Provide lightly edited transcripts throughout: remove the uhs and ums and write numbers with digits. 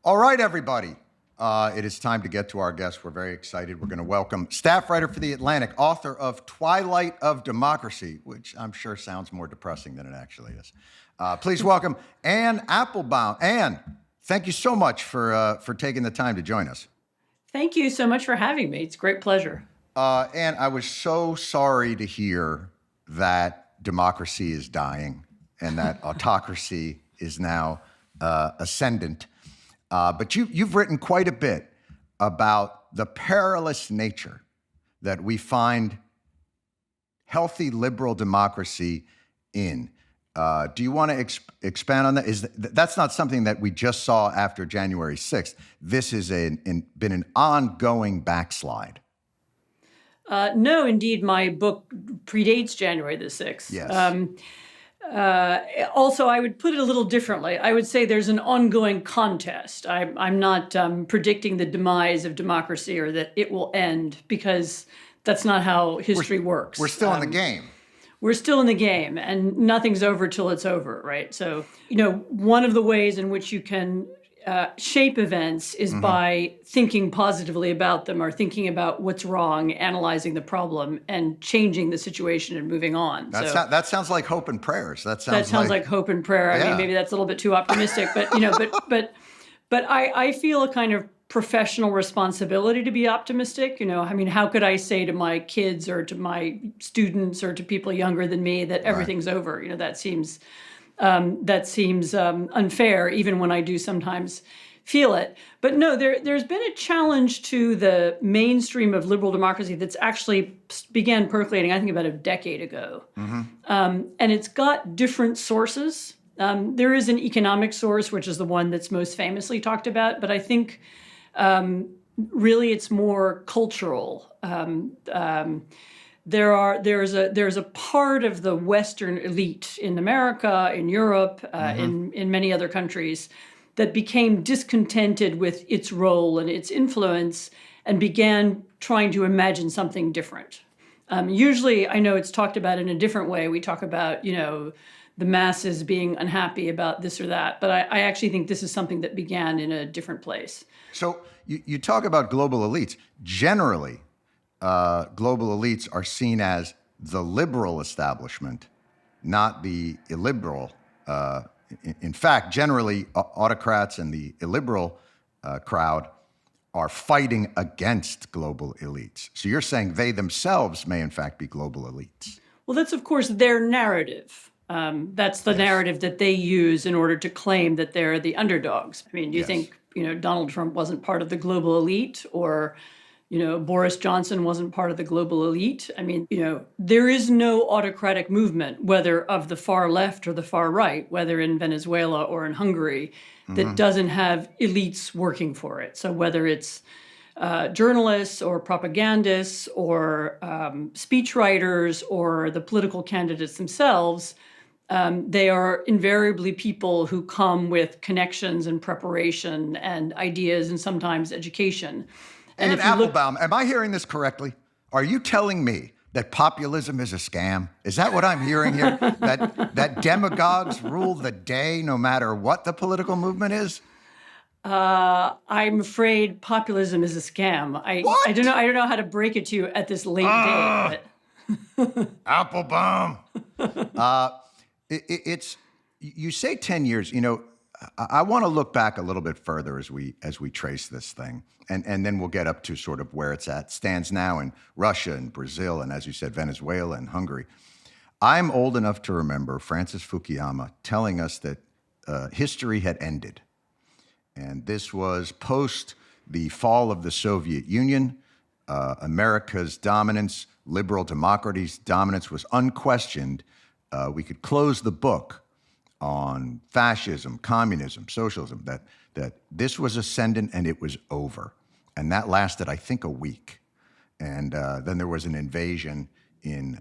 All right, everybody. It is time to get to our guest. We're very excited. We're going to welcome staff writer for The Atlantic, author of Twilight of Democracy, which I'm sure sounds more depressing than it actually is. Please welcome Anne Applebaum. Anne, thank you so much for taking the time to join us. Thank you so much for having me. It's a great pleasure. Anne, I was so sorry to hear that democracy is dying and that autocracy is now ascendant. But you've written quite a bit about the perilous nature that we find healthy liberal democracy in. Do you want to expand on that? That's not something that we just saw after January 6th. This has been an ongoing backslide. No, indeed, my book predates January the 6th. Yes. Also, I would put it a little differently. I would say there's an ongoing contest. I'm not predicting the demise of democracy or that it will end, because that's not how history works. We're still in the game. We're still in the game, and nothing's over till it's over, right? So, one of the ways in which you can shape events is by thinking positively about them, or thinking about what's wrong, analyzing the problem, and changing the situation and moving on. That sounds like hope and prayers. That sounds like hope and prayer. I mean, maybe that's a little bit too optimistic, but but I feel a kind of professional responsibility to be optimistic. I mean, how could I say to my kids or to my students or to people younger than me that everything's over? That seems unfair, even when I do sometimes feel it. But no, there's been a challenge to the mainstream of liberal democracy that's actually began percolating, I think, about a decade ago. And it's got different sources. There is an economic source, which is the one that's most famously talked about, but I think really it's more cultural. There's a part of the Western elite in America, in Europe, in many other countries that became discontented with its role and its influence and began trying to imagine something different. Usually, I know it's talked about in a different way. We talk about, the masses being unhappy about this or that, but I actually think this is something that began in a different place. So you talk about global elites. Generally, global elites are seen as the liberal establishment, not the illiberal. In fact, generally, autocrats and the illiberal crowd are fighting against global elites. So you're saying they themselves may, in fact, be global elites. Well, that's, of course, their narrative. That's the narrative that they use in order to claim that they're the underdogs. I mean, do you think, Donald Trump wasn't part of the global elite, or Boris Johnson wasn't part of the global elite? I mean, there is no autocratic movement, whether of the far left or the far right, whether in Venezuela or in Hungary, that doesn't have elites working for it. So whether it's journalists or propagandists or speechwriters or the political candidates themselves, they are invariably people who come with connections and preparation and ideas and sometimes education. And if Applebaum, am I hearing this correctly? Are you telling me that populism is a scam? Is that what I'm hearing here? that demagogues rule the day no matter what the political movement is? I'm afraid populism is a scam. I don't know how to break it to you at this late day. But Applebaum. You say 10 years. I want to look back a little bit further as we trace this thing, and then we'll get up to sort of where it stands now in Russia and Brazil, and as you said, Venezuela and Hungary. I'm old enough to remember Francis Fukuyama telling us that history had ended, and this was post the fall of the Soviet Union. America's dominance, liberal democracy's dominance, was unquestioned. We could close the book on fascism, communism, socialism, that this was ascendant and it was over. And that lasted, I think, a week. And then there was an invasion in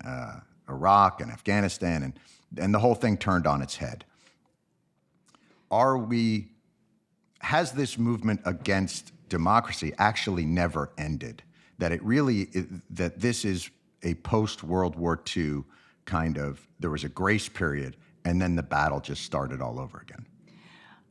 Iraq and Afghanistan, and the whole thing turned on its head. Has this movement against democracy actually never ended? That this is a post-World War II kind of, there was a grace period, and then the battle just started all over again?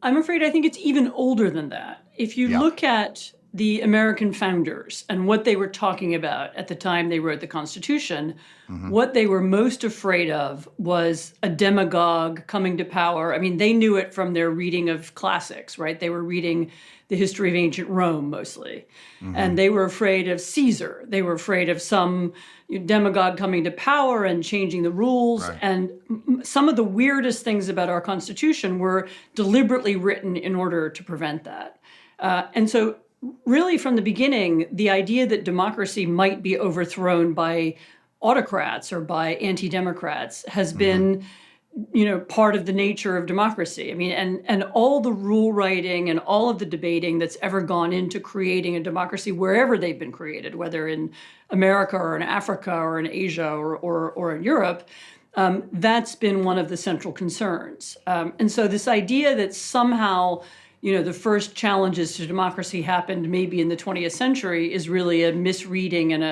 I'm afraid I think it's even older than that. If you Yeah. look at the American founders and what they were talking about at the time they wrote the Constitution, Hmm. what they were most afraid of was a demagogue coming to power. I mean, they knew it from their reading of classics, right? They were reading the history of ancient Rome mostly. Hmm. And they were afraid of Caesar. They were afraid of some demagogue coming to power and changing the rules. Right. And some of the weirdest things about our Constitution were deliberately written in order to prevent that. And so really from the beginning, the idea that democracy might be overthrown by autocrats or by anti-democrats has Hmm. been, part of the nature of democracy. I mean, and all the rule writing and all of the debating that's ever gone into creating a democracy wherever they've been created, whether in America or in Africa or in Asia or in Europe, that's been one of the central concerns. And so this idea that somehow, the first challenges to democracy happened maybe in the 20th century is really a misreading and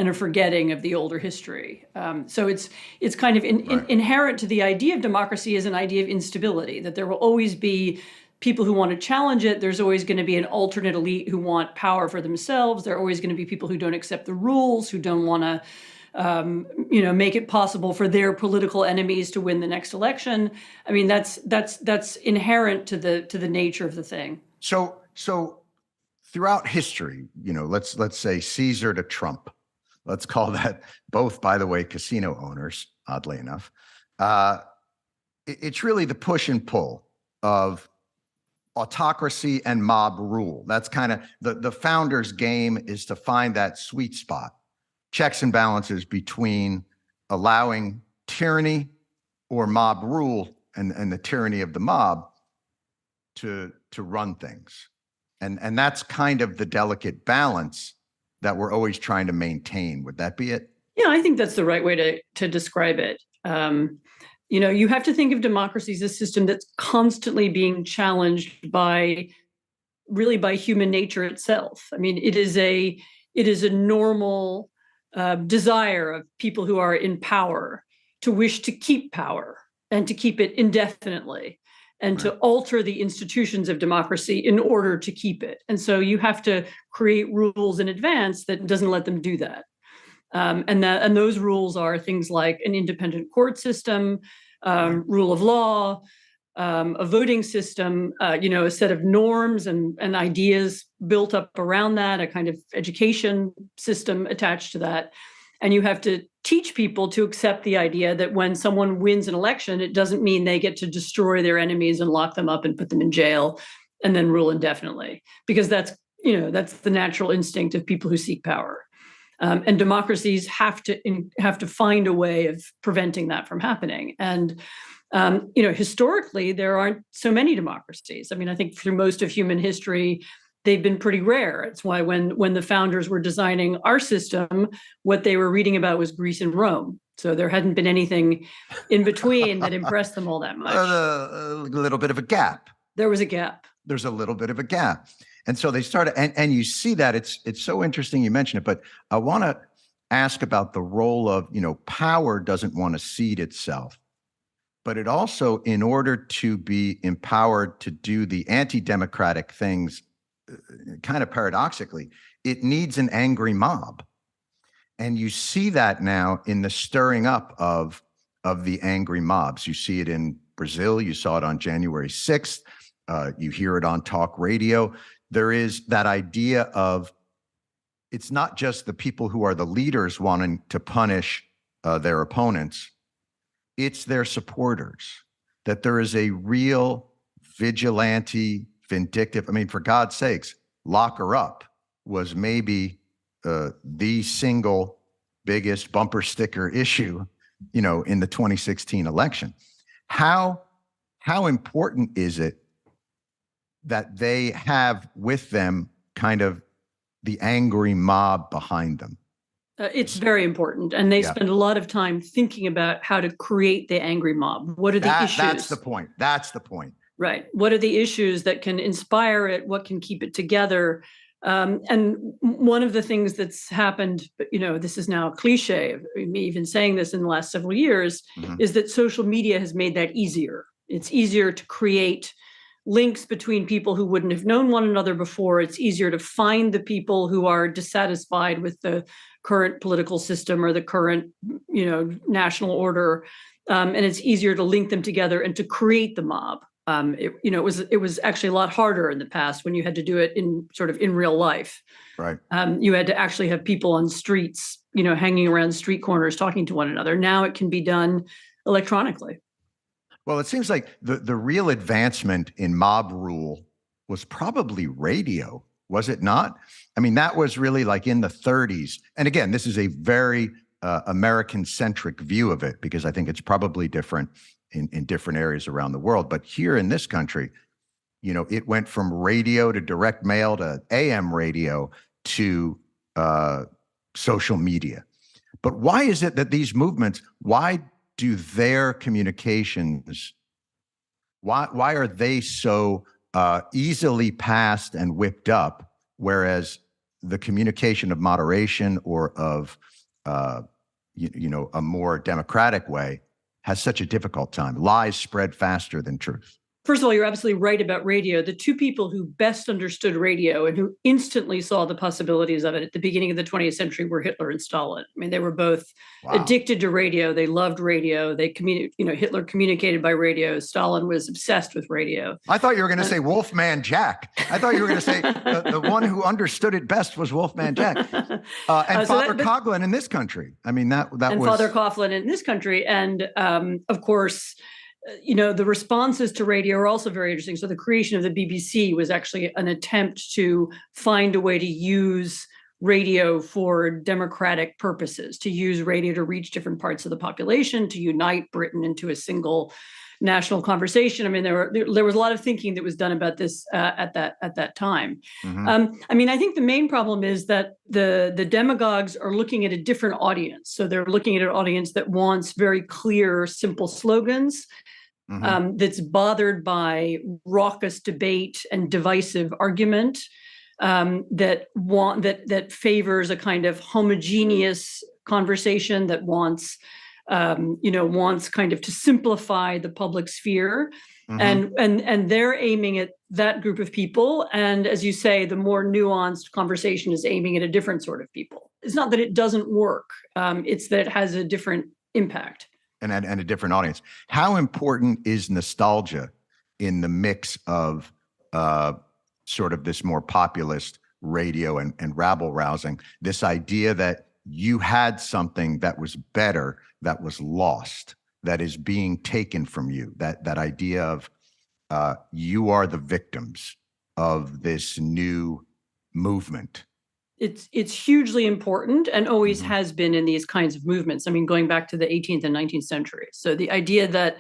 a forgetting of the older history. So it's kind of Right. inherent to the idea of democracy as an idea of instability, that there will always be people who want to challenge it. There's always going to be an alternate elite who want power for themselves. There are always going to be people who don't accept the rules, who don't want to make it possible for their political enemies to win the next election. I mean, that's inherent to the nature of the thing. So throughout history, let's say Caesar to Trump. Let's call that both, by the way, casino owners, oddly enough. It's really the push and pull of autocracy and mob rule. That's kind of the founders' game, is to find that sweet spot, checks and balances between allowing tyranny or mob rule and the tyranny of the mob to run things. And that's kind of the delicate balance that we're always trying to maintain. Would that be it? Yeah, I think that's the right way to describe it. You have to think of democracy as a system that's constantly being challenged by human nature itself. I mean, it is a normal desire of people who are in power to wish to keep power and to keep it indefinitely and Right. to alter the institutions of democracy in order to keep it. And so you have to create rules in advance that doesn't let them do that. And those rules are things like an independent court system, Right. rule of law, a voting system, a set of norms and ideas built up around that, a kind of education system attached to that. And you have to teach people to accept the idea that when someone wins an election, it doesn't mean they get to destroy their enemies and lock them up and put them in jail and then rule indefinitely, because that's the natural instinct of people who seek power. And democracies have to find a way of preventing that from happening. And historically, there aren't so many democracies. I mean, I think through most of human history, they've been pretty rare. It's why when the founders were designing our system, what they were reading about was Greece and Rome. So there hadn't been anything in between that impressed them all that much. A little bit of a gap. There was a gap. There's a little bit of a gap. And so they started, and you see that it's so interesting you mention it, but I want to ask about the role of, power doesn't want to cede itself, but it also, in order to be empowered to do the anti-democratic things, kind of paradoxically, it needs an angry mob. And you see that now in the stirring up of the angry mobs. You see it in Brazil. You saw it on January 6th. You hear it on talk radio. There is that idea of, it's not just the people who are the leaders wanting to punish their opponents, it's their supporters, that there is a real vigilante, vindictive, I mean, for God's sakes, lock her up was maybe the single biggest bumper sticker issue, in the 2016 election. How important is it that they have with them kind of the angry mob behind them? It's very important. And they spend a lot of time thinking about how to create the angry mob. What are the issues? That's the point. That's the point. Right. What are the issues that can inspire it? What can keep it together? And one of the things that's happened, this is now a cliche, me even saying this in the last several years, is that social media has made that easier. It's easier to create links between people who wouldn't have known one another before. It's easier to find the people who are dissatisfied with the current political system or the current, national order, and it's easier to link them together and to create the mob. It was actually a lot harder in the past when you had to do it in real life. Right. You had to actually have people on streets, hanging around street corners talking to one another. Now it can be done electronically. Well, it seems like the real advancement in mob rule was probably radio, was it not? I mean, that was really like in the 30s. And again, this is a very American-centric view of it, because I think it's probably different in different areas around the world. But here in this country, it went from radio to direct mail to AM radio to social media. But why is it that these movements, why do their communications, why are they so easily passed and whipped up, whereas the communication of moderation or of a more democratic way has such a difficult time? Lies spread faster than truth. First of all, you're absolutely right about radio. The two people who best understood radio and who instantly saw the possibilities of it at the beginning of the 20th century were Hitler and Stalin. I mean, they were both addicted to radio. They loved radio. Hitler communicated by radio. Stalin was obsessed with radio. I thought you were going to say Wolfman Jack. I thought you were going to say the one who understood it best was Wolfman Jack. And Father Coughlin in this country. I mean, that was... And Father Coughlin in this country. And of course... the responses to radio are also very interesting. So the creation of the BBC was actually an attempt to find a way to use radio for democratic purposes, to use radio to reach different parts of the population, to unite Britain into a single national conversation. I mean, there was a lot of thinking that was done about this at that time. Mm-hmm. I think the main problem is that the demagogues are looking at a different audience. So they're looking at an audience that wants very clear, simple slogans. Mm-hmm. That's bothered by raucous debate and divisive argument, that favors a kind of homogeneous conversation, that wants kind of to simplify the public sphere. Mm-hmm. And they're aiming at that group of people. And as you say, the more nuanced conversation is aiming at a different sort of people. It's not that it doesn't work. It's that it has a different impact. And a different audience. How important is nostalgia in the mix of sort of this more populist radio and rabble rousing? This idea that you had something that was better, that was lost, that is being taken from you. That idea of you are the victims of this new movement. It's hugely important and always mm-hmm. has been in these kinds of movements. I mean, going back to the 18th and 19th century. So the idea that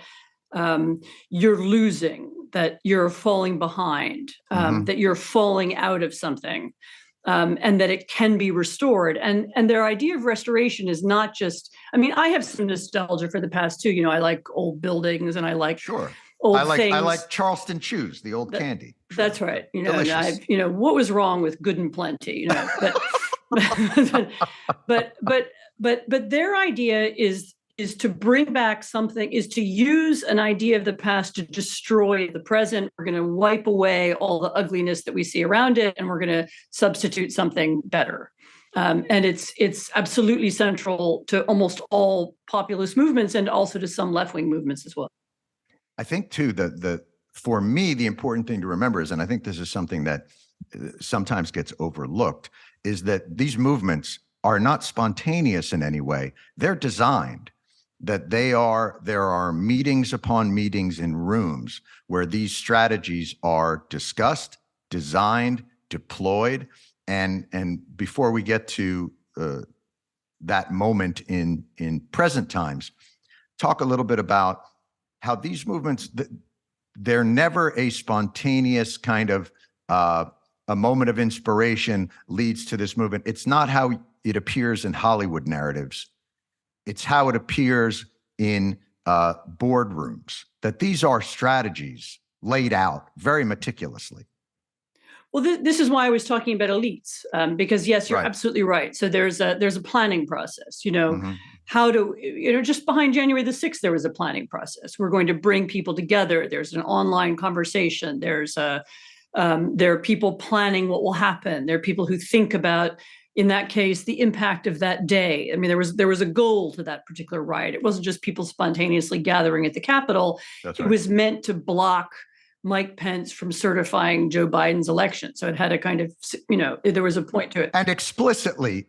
you're losing, that you're falling behind, mm-hmm. that you're falling out of something, and that it can be restored. And their idea of restoration is not just, I have some nostalgia for the past too. I like old buildings and I like old things. I like Charleston Chews, the old candy. Sure. That's right. And what was wrong with Good and Plenty? But their idea is to bring back something, is to use an idea of the past to destroy the present. We're going to wipe away all the ugliness that we see around it, and we're going to substitute something better. And it's absolutely central to almost all populist movements and also to some left-wing movements as well. I think too for me, the important thing to remember is, and I think this is something that sometimes gets overlooked, is that these movements are not spontaneous in any way. They're designed. That there are meetings upon meetings in rooms where these strategies are discussed, designed, deployed, and before we get to that moment in present times, talk a little bit about how these movements, they're never a spontaneous kind of a moment of inspiration leads to this movement. It's not how it appears in Hollywood narratives. It's how it appears in boardrooms, that these are strategies laid out very meticulously. Well, this is why I was talking about elites, because yes, you're absolutely right. So there's a planning process. Mm-hmm. just behind January the 6th, there was a planning process. We're going to bring people together. There's an online conversation. There are people planning what will happen. There are people who think about, in that case, the impact of that day. I mean, there was a goal to that particular riot. It wasn't just people spontaneously gathering at the Capitol. That's right. It was meant to block Mike Pence from certifying Joe Biden's election. So it had a kind of, there was a point to it. And explicitly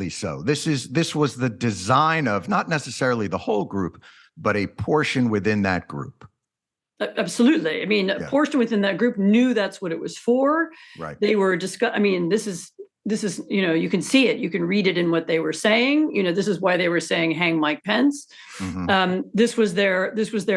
so. This was the design of not necessarily the whole group, but a portion within that group. Absolutely. I mean, a portion within that group knew that's what it was for. Right. They were this is, you can see it. You can read it in what they were saying. This is why they were saying hang Mike Pence. Mm-hmm. This was their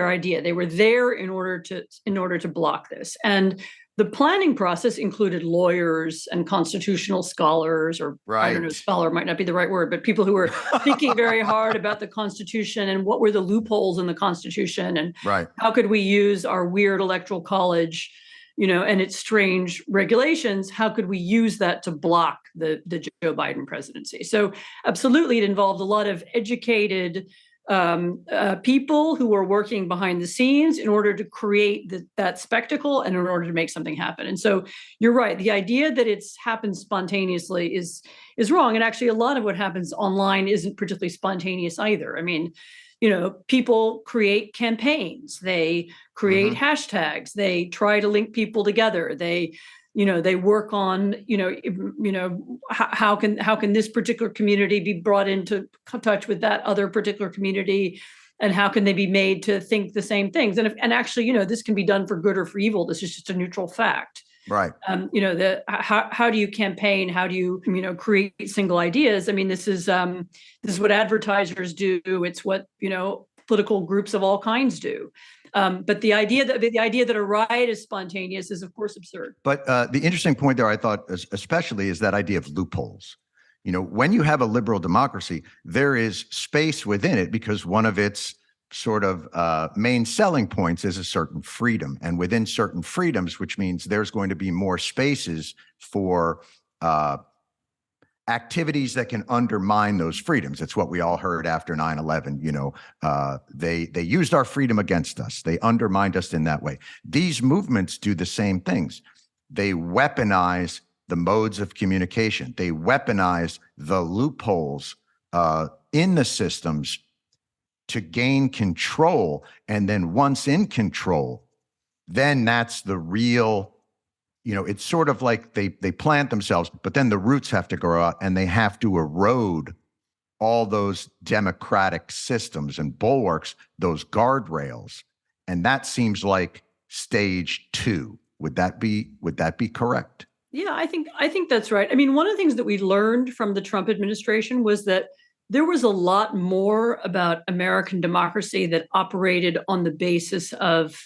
idea. They were there in order to block this. And the planning process included lawyers and constitutional scholars, or right. I don't know, scholar might not be the right word, but people who were thinking very hard about the Constitution and what were the loopholes in the Constitution and right. how could we use our weird electoral college, and its strange regulations, how could we use that to block the Joe Biden presidency? So absolutely, it involved a lot of educated people who were working behind the scenes in order to create that spectacle and in order to make something happen. And so you're right. The idea that it's happened spontaneously is wrong. And actually, a lot of what happens online isn't particularly spontaneous either. I mean, people create campaigns, they create mm-hmm. hashtags, they try to link people together. They work on, how can this particular community be brought into touch with that other particular community, and how can they be made to think the same things? And actually, this can be done for good or for evil. This is just a neutral fact. Right. How do you campaign? How do you, create single ideas? I mean, this is what advertisers do. It's what, political groups of all kinds do. But the idea that a riot is spontaneous is, of course, absurd. But the interesting point there, I thought, especially, is that idea of loopholes. When you have a liberal democracy, there is space within it because one of its sort of main selling points is a certain freedom. And within certain freedoms, which means there's going to be more spaces for activities that can undermine those freedoms. It's what we all heard after 9/11. They used our freedom against us. They undermined us in that way. These movements do the same things. They weaponize the modes of communication. They weaponize the loopholes in the systems to gain control. And then once in control, then that's the real, it's sort of like they plant themselves, but then the roots have to grow out and they have to erode all those democratic systems and bulwarks, those guardrails. And that seems like stage 2. Would that be correct? Yeah, I think that's right. I mean, one of the things that we learned from the Trump administration was that there was a lot more about American democracy that operated on the basis of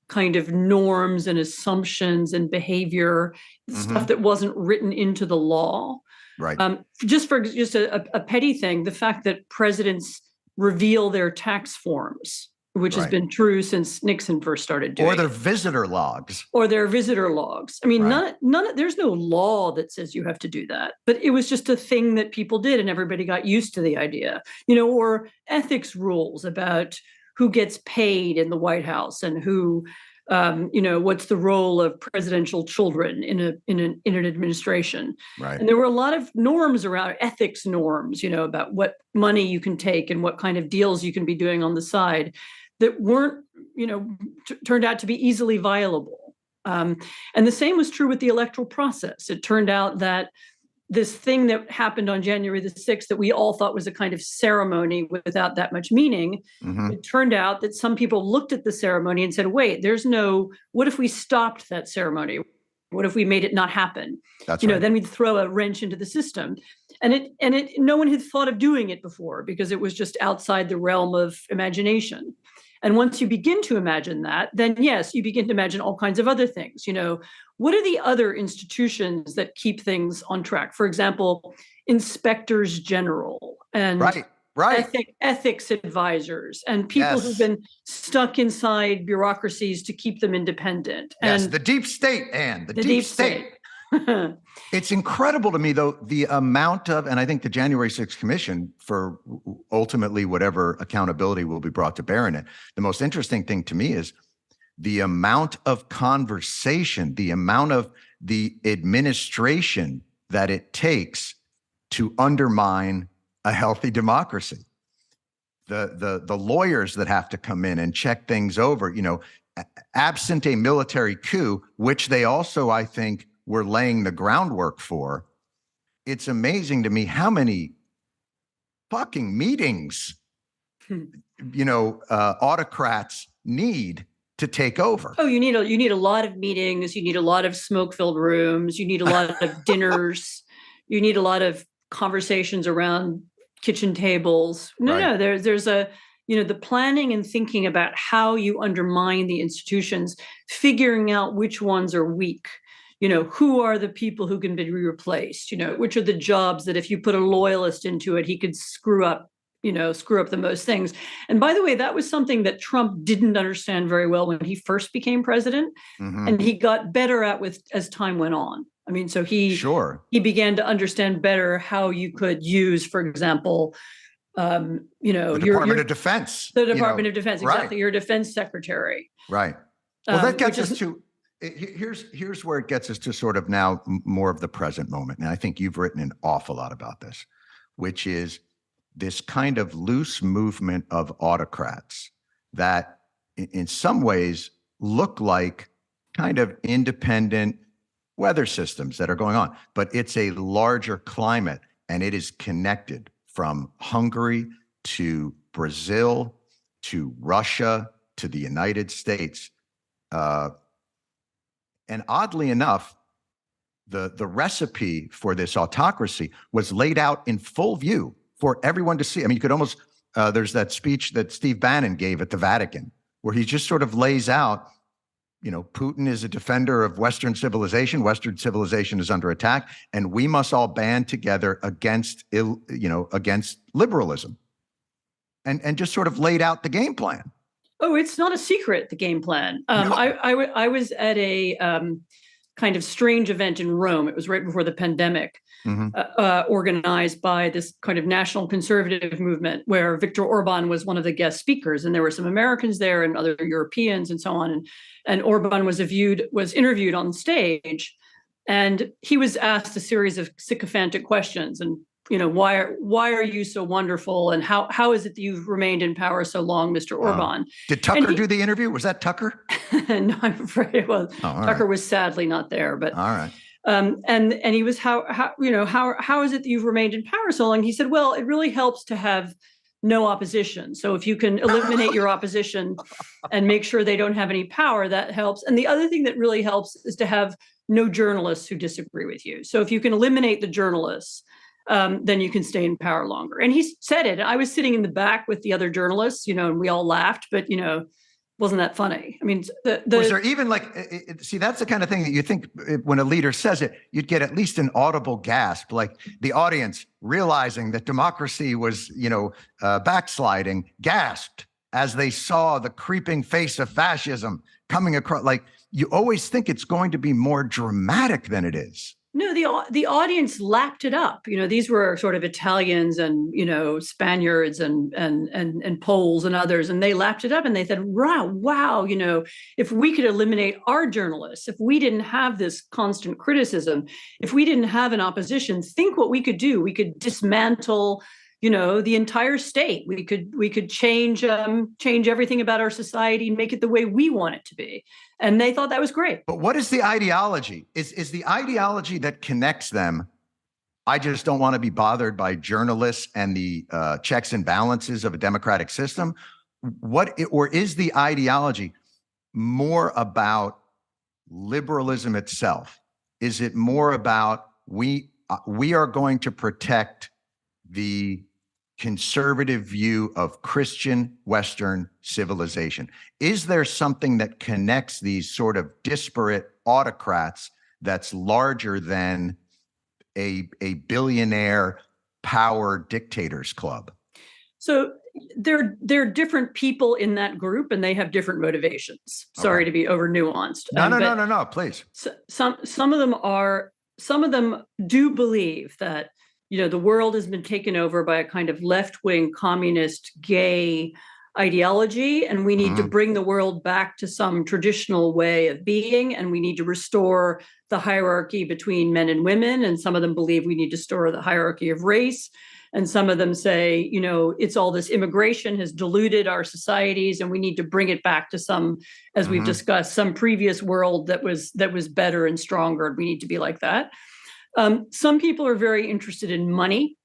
kind of norms and assumptions and behavior, mm-hmm. stuff that wasn't written into the law. Right. Just a petty thing, the fact that presidents reveal their tax forms, which right. has been true since Nixon first started doing it. Or their visitor logs. I mean, right. There's no law that says you have to do that, but it was just a thing that people did and everybody got used to the idea, or ethics rules about who gets paid in the White House and who, what's the role of presidential children in an administration. Right. And there were a lot of norms around ethics norms, about what money you can take and what kind of deals you can be doing on the side that weren't, turned out to be easily violable. And the same was true with the electoral process. It turned out that this thing that happened on January the 6th that we all thought was a kind of ceremony without that much meaning, mm-hmm. it turned out that some people looked at the ceremony and said, wait, what if we stopped that ceremony? What if we made it not happen? That's right. Then we'd throw a wrench into the system. And no one had thought of doing it before because it was just outside the realm of imagination. And once you begin to imagine that, then yes, you begin to imagine all kinds of other things. What are the other institutions that keep things on track? For example, inspectors general and right. ethics advisors and people yes. who've been stuck inside bureaucracies to keep them independent. Yes, and the deep state, Anne, the deep state. It's incredible to me, though, the amount of, and I think the January 6th Commission, for ultimately whatever accountability will be brought to bear in it, the most interesting thing to me is the amount of conversation, the amount of the administration that it takes to undermine a healthy democracy. The lawyers that have to come in and check things over, absent a military coup, which they also, I think, were laying the groundwork for. It's amazing to me how many fucking meetings, autocrats need to take over. Oh, you need a lot of meetings. You need a lot of smoke-filled rooms. You need a lot of dinners. You need a lot of conversations around kitchen tables. No, there's a, the planning and thinking about how you undermine the institutions, figuring out which ones are weak. Who are the people who can be replaced? Which are the jobs that if you put a loyalist into it, he could screw up the most things. And by the way, that was something that Trump didn't understand very well when he first became president. Mm-hmm. And he got better at as time went on. I mean, so he began to understand better how you could use, for example, the Department of Defense. The Department of Defense, exactly. Right. Your defense secretary. Right. Well, that gets us to, here's where it gets us to sort of now more of the present moment. And I think you've written an awful lot about this, which is this kind of loose movement of autocrats that in some ways look like kind of independent weather systems that are going on, but it's a larger climate, and it is connected from Hungary to Brazil to Russia to the United States. And oddly enough, the recipe for this autocracy was laid out in full view for everyone to see. I mean, you could almost, there's that speech that Steve Bannon gave at the Vatican, where he just sort of lays out, Putin is a defender of Western civilization. Western civilization is under attack, and we must all band together against liberalism, and just sort of laid out the game plan. Oh, it's not a secret, the game plan. No. I was at a kind of strange event in Rome. It was right before the pandemic, organized by this kind of national conservative movement where Viktor Orban was one of the guest speakers. And there were some Americans there and other Europeans and so on. And Orban was interviewed on stage, and he was asked a series of sycophantic questions. And, why are you so wonderful? And how is it that you've remained in power so long, Mr. Orban? Did Tucker do the interview? Was that Tucker? No, I'm afraid it was. Oh, Tucker was sadly not there, but all right. And he was how is it that you've remained in power so long? He said, well, it really helps to have no opposition. So if you can eliminate your opposition and make sure they don't have any power, that helps. And the other thing that really helps is to have no journalists who disagree with you. So if you can eliminate the journalists, then you can stay in power longer. And he said it. I was sitting in the back with the other journalists, and we all laughed, but, wasn't that funny? I mean, was there even see, that's the kind of thing that you think when a leader says it, you'd get at least an audible gasp, like the audience realizing that democracy was, backsliding, gasped as they saw the creeping face of fascism coming across. Like, you always think it's going to be more dramatic than it is. No, the audience lapped it up. These were sort of Italians and, Spaniards and Poles and others, and they lapped it up and they said, wow, if we could eliminate our journalists, if we didn't have this constant criticism, if we didn't have an opposition, think what we could do. We could dismantle, the entire state. We could change everything about our society and make it the way we want it to be. And they thought that was great. But what is the ideology? Is the ideology that connects them, I just don't want to be bothered by journalists and the checks and balances of a democratic system? Or is the ideology more about liberalism itself? Is it more about we are going to protect the conservative view of Christian Western civilization? Is there something that connects these sort of disparate autocrats that's larger than a billionaire power dictators club? So there are different people in that group, and they have different motivations. Sorry to be over nuanced. No, please. Some of them are some of them do believe that, the world has been taken over by a kind of left-wing communist gay ideology, and we need to bring the world back to some traditional way of being, and we need to restore the hierarchy between men and women. And some of them believe we need to restore the hierarchy of race. And some of them say, it's all this immigration has diluted our societies, and we need to bring it back to some, as we've discussed, some previous world that was better and stronger. And we need to be like that. Some people are very interested in money.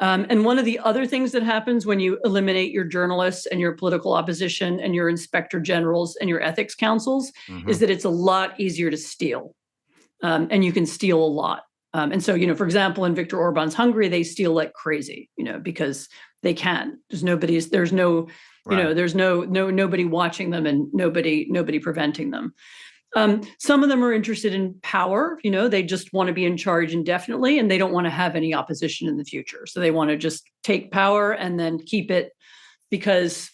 And one of the other things that happens when you eliminate your journalists and your political opposition and your inspector generals and your ethics councils is that it's a lot easier to steal. And you can steal a lot. And so, for example, in Viktor Orban's Hungary, they steal like crazy, because they can. There's nobody watching them and nobody preventing them. Some of them are interested in power. They just want to be in charge indefinitely, and they don't want to have any opposition in the future. So they want to just take power and then keep it because,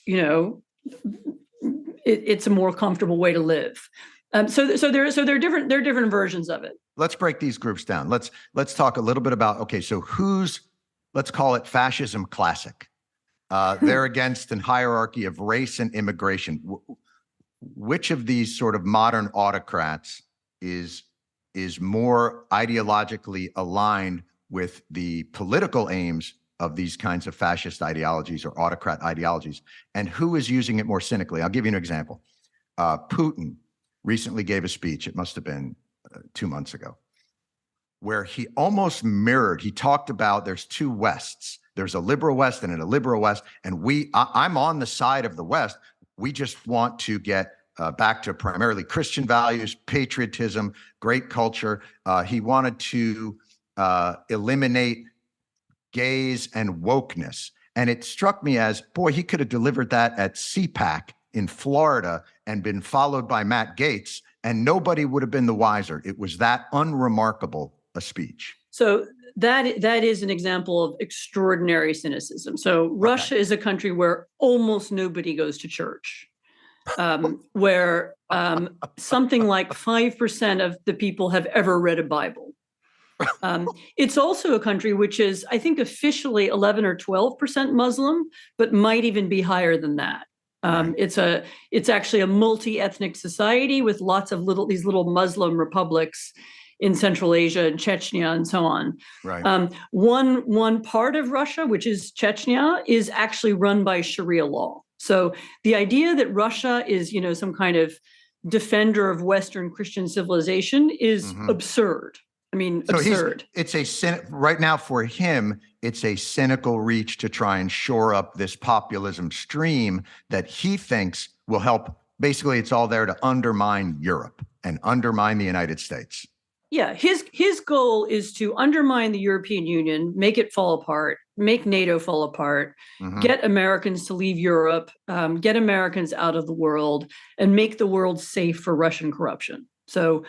it's a more comfortable way to live. So there are different versions of it. Let's break these groups down. Let's talk a little bit about, okay, so let's call it fascism classic. They're against a hierarchy of race and immigration. Which of these sort of modern autocrats is more ideologically aligned with the political aims of these kinds of fascist ideologies or autocrat ideologies, and who is using it more cynically? I'll give you an example. Putin recently gave a speech, it must have been 2 months ago, where he almost mirrored, he talked about there's two Wests. There's a liberal West and an illiberal West, and I'm on the side of the West. We just want to get back to primarily Christian values, patriotism, great culture. He wanted to eliminate gays and wokeness. And it struck me as, boy, he could have delivered that at CPAC in Florida and been followed by Matt Gaetz, and nobody would have been the wiser. It was that unremarkable a speech. So that is an example of extraordinary cynicism. So Russia is a country where almost nobody goes to church, where something like 5% of the people have ever read a Bible. It's also a country which is, I think, officially 11 or 12% Muslim, but might even be higher than that. It's actually a multi-ethnic society with lots of these little Muslim republics in Central Asia and Chechnya and so on. Right. One part of Russia, which is Chechnya, is actually run by Sharia law. So the idea that Russia is, some kind of defender of Western Christian civilization is absurd. I mean, so absurd. Right now for him, it's a cynical reach to try and shore up this populism stream that he thinks will help. Basically, it's all there to undermine Europe and undermine the United States. Yeah, his goal is to undermine the European Union, make it fall apart, make NATO fall apart, get Americans to leave Europe, get Americans out of the world, and make the world safe for Russian corruption. So,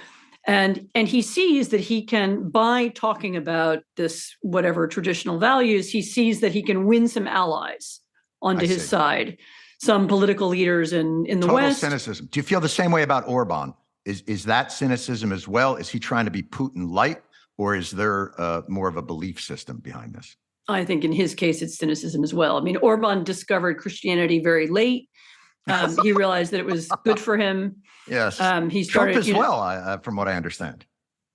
and he sees that he can, by talking about this, whatever traditional values, he sees that he can win some allies onto his side, some political leaders in the West. Total cynicism. Do you feel the same way about Orban? Is that cynicism as well? Is he trying to be Putin light, or is there more of a belief system behind this? I think in his case, it's cynicism as well. I mean, Orban discovered Christianity very late. He realized that it was good for him. Yes. He started, Trump as well, from what I understand.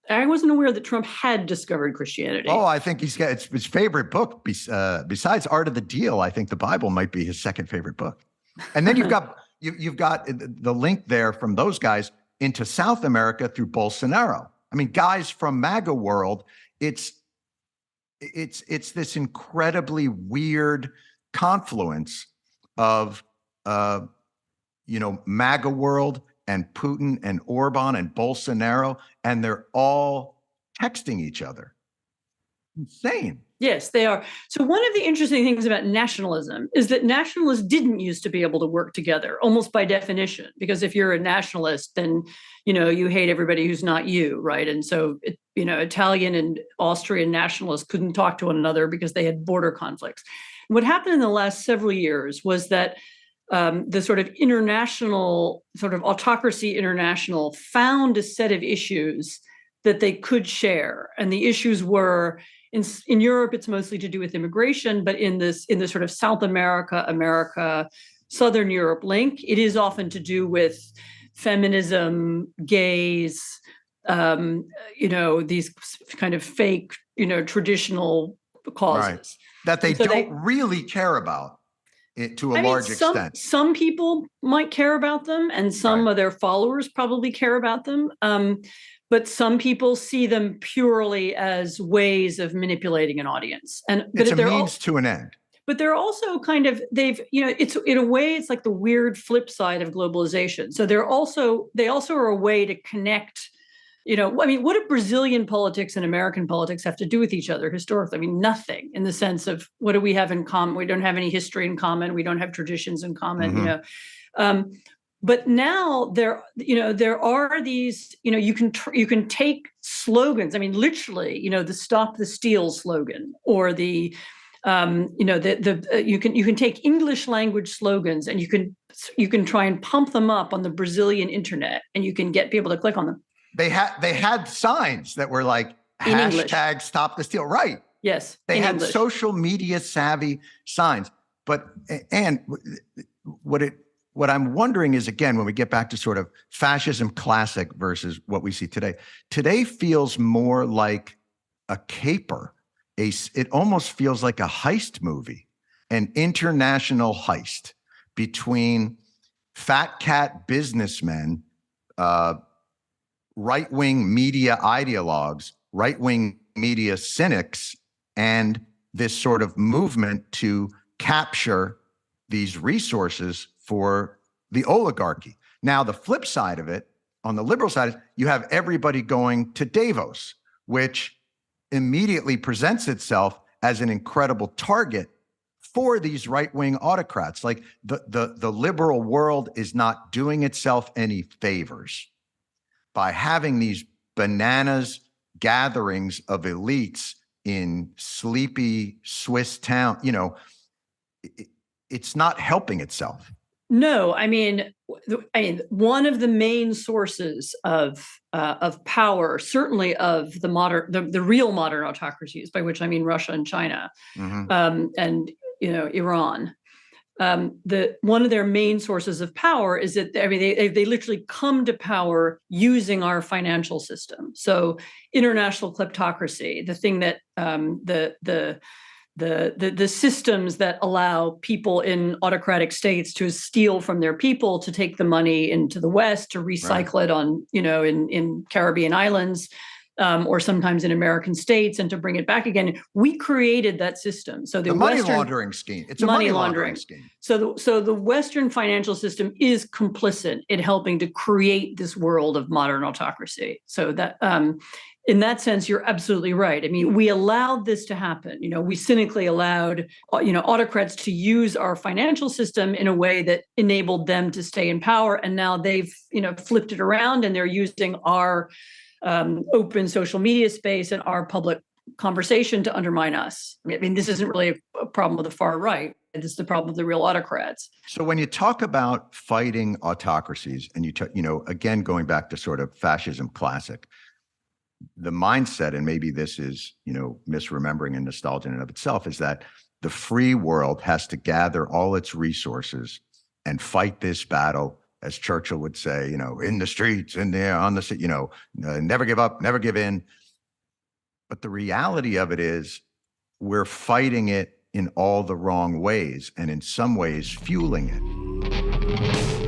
I wasn't aware that Trump had discovered Christianity. Oh, I think he's got his favorite book. Besides Art of the Deal, I think the Bible might be his second favorite book. And then you've got the link there from those guys into South America through Bolsonaro. I mean, guys from MAGA world, it's this incredibly weird confluence of MAGA world and Putin and Orban and Bolsonaro, and they're all texting each other. Insane. Yes, they are. So one of the interesting things about nationalism is that nationalists didn't used to be able to work together, almost by definition, because if you're a nationalist, then, you hate everybody who's not you, right? And so, Italian and Austrian nationalists couldn't talk to one another because they had border conflicts. What happened in the last several years was that the sort of international, sort of Autocracy International found a set of issues that they could share. And the issues were in Europe, it's mostly to do with immigration, but in the sort of South America, Southern Europe link, it is often to do with feminism, gays, these kind of fake, traditional causes. Right. That they don't really care about it to a large extent. Some people might care about them, and some of their followers probably care about them. But some people see them purely as ways of manipulating an audience. But it's a means to an end. But they're also kind of, it's in a way, it's like the weird flip side of globalization. So they also are a way to connect. What do Brazilian politics and American politics have to do with each other historically? I mean, nothing, in the sense of what do we have in common? We don't have any history in common. We don't have traditions in common, Mm-hmm. But now there are these, you can take slogans. I mean, literally, the Stop the Steal slogan, or the you can take English language slogans, and you can try and pump them up on the Brazilian internet, and you can get people to click on them. They had signs that were like hashtag Stop the Steal. Right. Yes. They had social media savvy signs. But and what I'm wondering is, again, when we get back to sort of fascism classic versus what we see today feels more like a caper. It almost feels like a heist movie, an international heist between fat cat businessmen, right-wing media ideologues, right-wing media cynics, and this sort of movement to capture these resources for the oligarchy. Now, the flip side of it, on the liberal side, is you have everybody going to Davos, which immediately presents itself as an incredible target for these right-wing autocrats. Like the liberal world is not doing itself any favors by having these bananas gatherings of elites in sleepy Swiss town. It's not helping itself. No, I mean, one of the main sources of power, certainly of the real modern autocracies, by which I mean Russia and China, and Iran. One of their main sources of power is that they literally come to power using our financial system. So international kleptocracy, the thing that the systems that allow people in autocratic states to steal from their people, to take the money into the West, to recycle it on, in Caribbean islands, or sometimes in American states, and to bring it back again. We created that system. So the money laundering scheme. It's a money laundering scheme. So the Western financial system is complicit in helping to create this world of modern autocracy. So that, in that sense, you're absolutely right. I mean, we allowed this to happen. We cynically allowed, autocrats to use our financial system in a way that enabled them to stay in power. And now they've, flipped it around, and they're using our open social media space and our public conversation to undermine us. I mean, this isn't really a problem with the far right. This is the problem with the real autocrats. So when you talk about fighting autocracies, and again, going back to sort of fascism classic, the mindset, and maybe this is, misremembering and nostalgia in and of itself, is that the free world has to gather all its resources and fight this battle, as Churchill would say, in the streets, in there, on the, never give up, never give in. But the reality of it is we're fighting it in all the wrong ways, and in some ways fueling it.